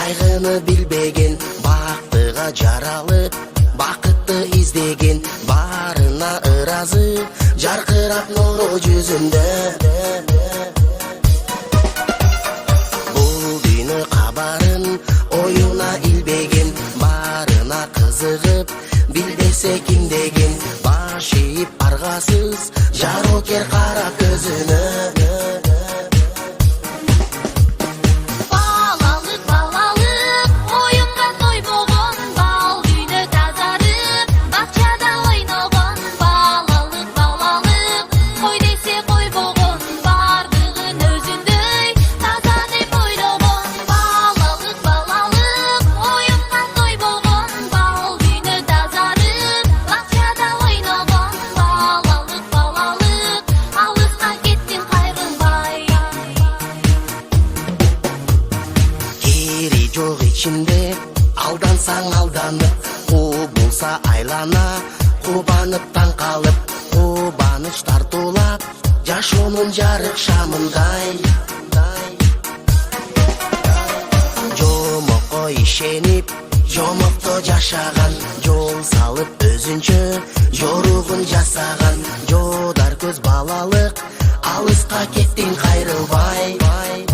кайгыны билбеген, бактыга жаралып бакытты издеген, барына ыразы жаркырап нуру жүзүндө. Бул дүйнө кабарын оюна илбеген, барына кызыгып билбесе ким деген, баш ийип аргасыз жарокер кара көзүнө. Жок ичинде алдансаң алданып, куу болса айлана, кубанып таң калып, кубаныч тартуулап, жашоонун жарык шамындай. Жомокко ишенип, жомокто жашаган, жол салып өзүнчө жоругун жасаган, жодар көз балалык, алыска кеттиң кайрылбай.